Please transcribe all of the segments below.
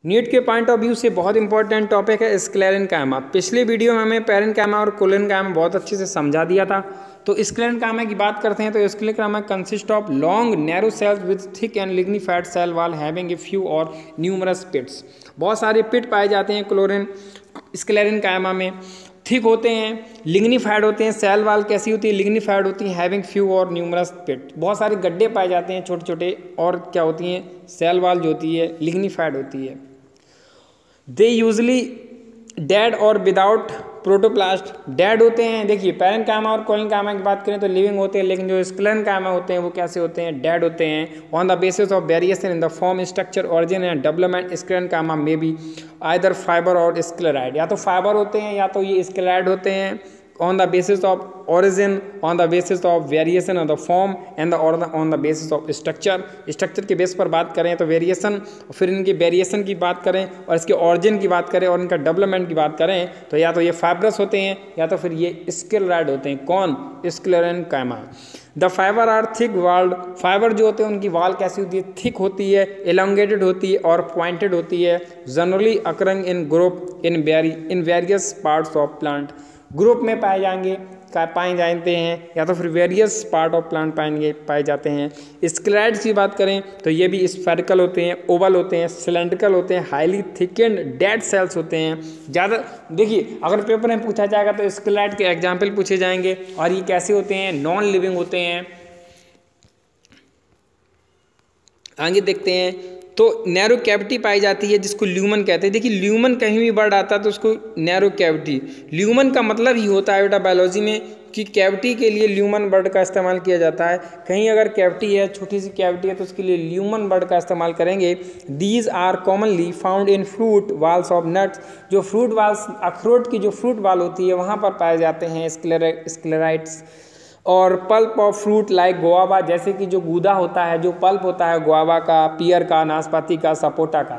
NEET के point of view से बहुत इंपॉर्टेंट टॉपिक है स्क्लेरेन्काइमा। पिछले वीडियो में हमें पैरेन्काइमा और कोलेन्काइमा बहुत अच्छे से समझा दिया था। तो स्क्लेरेन्काइमा की बात करते हैं तो sclerenchyma consist of long narrow cells with thick and lignified cell wall having a few or numerous pits. बहुत सारे पिट पाए जाते हैं स्क्लेरेन्काइमा में, थिक होते हैं, लिग्निफाइड होते हैं। सेल वाल कैसी होती है? लिग्निफाइड होती है, हैविंग फ्यू और न्यूमरस पिट। बहुत सारे गड्ढे पाए जाते हैं छोटे छोटे, और क्या होती हैं? सेल वाल जो होती है लिग्निफाइड होती है। दे यूजली डेड और विदाउट प्रोटोप्लास्ट। डेड होते हैं, देखिए पैरेन्काइमा और कोलेन्काइमा की बात करें तो लिविंग होते हैं, लेकिन जो स्क्लेरेन्काइमा होते हैं वो कैसे होते हैं? डेड होते हैं। On the basis of variation in the form, structure, origin and development sclerenchyma में बी आइदर फाइबर और स्क्लेराइड। या तो फाइबर होते हैं या तो ये स्क्लेराइड होते हैं। on the basis of origin, on the basis of variation of the form and on the basis of structure के बेस पर बात करें तो वेरिएशन, फिर इनकी वेरिएशन की बात करें और इसके ऑरिजिन की बात करें और इनका डेवलपमेंट की बात करें तो या तो ये फाइब्रस होते हैं या तो फिर ये स्क्लेराइड होते हैं। कौन? Sclerenchyma. The fibre are thick walled. Fibre जो होते हैं उनकी वाल कैसी होती है? थिक होती है, एलोंगेटेड होती है और पॉइंटेड होती है। Generally occurring in group in various parts of plant. Group में पाए जाते हैं या तो फिर वेरियस पार्ट ऑफ प्लांट पाए जाते हैं। स्क्लेराइड्स की बात करें तो ये भी स्फेरिकल होते हैं, ओवल होते हैं, सिलेंड्रिकल होते हैं, हाईली थिकेंड डेड सेल्स होते हैं। ज़्यादा देखिए अगर पेपर में पूछा जाएगा तो स्क्लेराइड के एग्जाम्पल पूछे जाएंगे। और ये कैसे होते हैं? नॉन लिविंग होते हैं। आगे देखते हैं तो नैरो कैविटी पाई जाती है जिसको ल्यूमन कहते हैं। देखिए ल्यूमन कहीं भी वर्ड आता है तो उसको नैरो कैविटी, ल्यूमन का मतलब ही होता है बेटा बायोलॉजी में कि कैविटी के लिए ल्यूमन वर्ड का इस्तेमाल किया जाता है। कहीं अगर कैविटी है, छोटी सी कैविटी है तो उसके लिए ल्यूमन वर्ड का इस्तेमाल करेंगे। These are commonly found in fruit walls of nuts. जो फ्रूट वाल्स, अखरोट की जो फ्रूट वाल होती है वहाँ पर पाए जाते हैं स्क्लेराइड्स। और pulp of fruit like guava, जैसे कि जो गूदा होता है, जो पल्प होता है गुआवा का, पियर का, नाशपाती का, सपोटा का,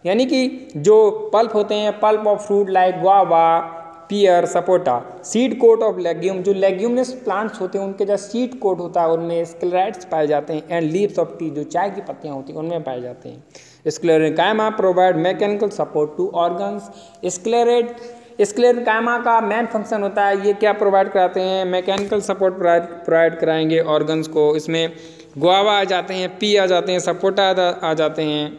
यानी कि जो पल्प होते हैं, pulp of fruit like guava, pear, sapota. Seed coat of legume, जो लेग्यूमिनस प्लांट्स होते हैं उनके जो सीड कोट होता है उनमें स्क्लेराइड्स पाए जाते हैं। एंड लीव्स ऑफ टी, जो चाय की पत्तियाँ होती हैं उनमें पाए जाते हैं। Sclerenchyma provide mechanical support to organs. Sclerenchyma का मेन फंक्शन होता है, ये क्या प्रोवाइड कराते हैं? मैकेनिकल सपोर्ट प्रोवाइड कराएंगे ऑर्गन्स को। इसमें गुआवा आ जाते हैं, पी आ जाते हैं, सपोटा आ जाते हैं,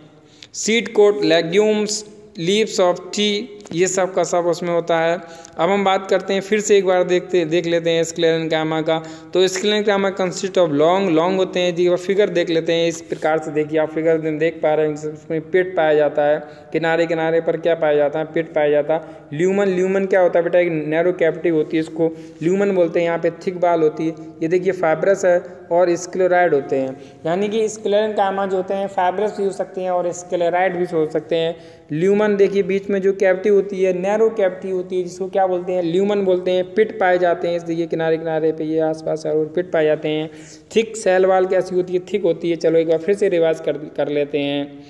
seed coat, legumes, leaves of tea, ये सब का सब उसमें होता है। अब हम बात करते हैं, फिर से एक बार देख लेते हैं स्क्लेरेन्काइमा का। तो स्क्लेरेन्काइमा कंसिस्ट ऑफ लॉन्ग होते हैं जी। फिगर देख लेते हैं, इस प्रकार से देखिए आप फिगर देख पा रहे हैं। उसमें पिट पाया जाता है, किनारे किनारे पर क्या पाया जाता है? पिट पाया जाता है। ल्यूमन क्या होता है बेटा? एक नैरो कैविटी होती है, इसको ल्यूमन बोलते हैं। यहाँ पे थिक बाल होती है, ये देखिए फाइब्रस है और स्क्लेराइड होते हैं। यानी कि स्क्लेरेन्काइमा जो होते हैं फाइब्रस भी हो सकते हैं और स्क्लेराइड भी हो सकते हैं। ल्यूमन देखिए बीच में जो कैविटी होती है नैरो कैविटी होती है, जिसको क्या बोलते हैं? ल्यूमन बोलते हैं। पिट पाए जाते हैं, इस देखिए किनारे किनारे पे, ये आसपास और पिट पाए जाते हैं। थिक सेल वाल कैसी होती है? थिक होती है। चलो एक बार फिर से रिवाइज कर लेते हैं।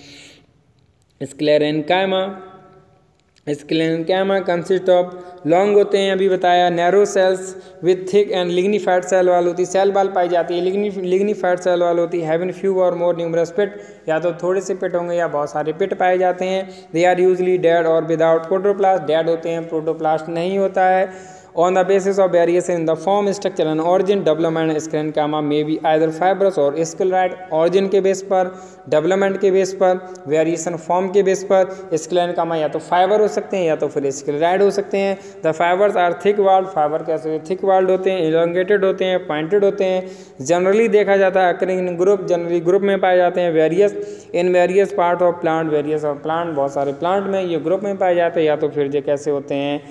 स्क्लेरेन्काइमा कंसिस्ट ऑफ लॉन्ग होते हैं, अभी बताया, narrow cells with thick and lignified cell wall होती है, सेल वाल पाई जाती है, लिग्निफाइड सेल वाल होती है। हैविंग फ्यू और मोर न्यूमरस पिट, या तो थोड़े से पिट होंगे या बहुत सारे पिट पाए जाते हैं। दे आर यूजली डेड और विदाउट प्रोटोप्लास्ट, डेड होते हैं, प्रोटोप्लास्ट नहीं होता है। On the basis of variation in the form, structure and origin, development sclerenchyma में भी आइदर फाइब्रस और स्क्लेराइड। ऑरिजिन के बेस पर, डेवलपमेंट के बेस पर, वेरिएशन फॉर्म के बेस पर स्क्लेरेन्काइमा या तो फाइबर हो सकते हैं या तो फिर स्क्लेराइड हो सकते हैं। The fibres are thick walled, fibre कैसे थिक वाल्ड होते हैं, इलोंगेटेड होते हैं, पॉइंटेड होते हैं। जनरली देखा जाता है occurring in group, generally group में पाए जाते हैं। Various part of plant, various of plant, बहुत सारे प्लांट में ये ग्रुप में पाए जाते हैं। या तो फिर ये कैसे होते हैं?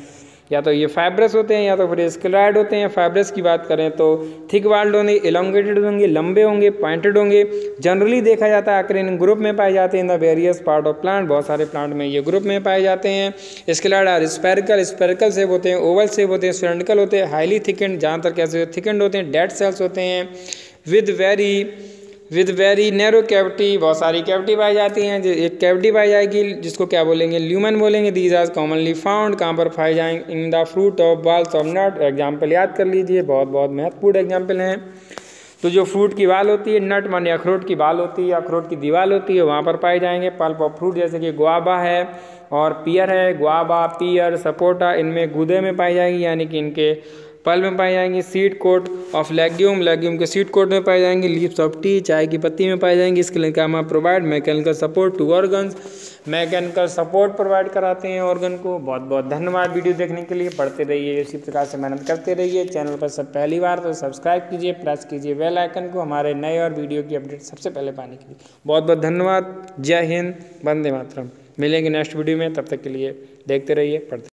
या तो ये फाइब्रस होते हैं या तो फिर स्क्लेराइड होते हैं। फाइब्रस की बात करें तो थिक वाल्ड होंगे, एलोंगेटेड होंगे, लंबे होंगे, पॉइंटेड होंगे। जनरली देखा जाता है अकरिंग ग्रुप में पाए जाते हैं। In the various part of plant, बहुत सारे प्लांट में ये ग्रुप में पाए जाते हैं। स्क्लेराइड आर स्पेरिकल शेप होते हैं, ओवल शेप होते हैं, सिलेंड्रिकल होते हैं, हाईली थिकेंड, जहाँ तक कैसे थिकेंड होते हैं, डेड सेल्स होते हैं। विद वेरी नैरो कैविटी, बहुत सारी कैविटी पाई जाती हैं। एक कैविटी पाई जाएगी जिसको क्या बोलेंगे? ल्यूमन बोलेंगे। दीज आर कॉमनली फाउंड, कहाँ पर पाए जाएंगे? In the fruit of balls of nut. Example याद कर लीजिए, बहुत महत्वपूर्ण एग्जाम्पल हैं। तो जो फ्रूट की बाल होती है, नट माने अखरोट की बाल होती है, अखरोट की दीवार होती है, वहाँ पर पाए जाएंगे। पल्प ऑफ फ्रूट जैसे कि गुआवा है और पियर है, गुआवा, पियर, सपोटा, इनमें गूदे में पाई जाएगी, यानी कि इनके पल्प में पाई जाएंगी। Seed coat of legume, legume के सीड कोट में पाई जाएंगी। लीव्स ऑफ टी, चाय की पत्ती में पाई जाएंगी। इसके लिए काम provide mechanical support to organs, mechanical support provide कराते हैं ऑर्गन को। बहुत बहुत धन्यवाद वीडियो देखने के लिए। पढ़ते रहिए, इसी प्रकार से मेहनत करते रहिए। चैनल पर सब पहली बार तो सब्सक्राइब कीजिए, प्रेस कीजिए बेल आइकन को हमारे नए और वीडियो की अपडेट सबसे पहले पाने के लिए। बहुत बहुत धन्यवाद। जय हिंद, वंदे मातरम। मिलेंगे नेक्स्ट वीडियो में, तब तक के लिए देखते रहिए, पढ़ते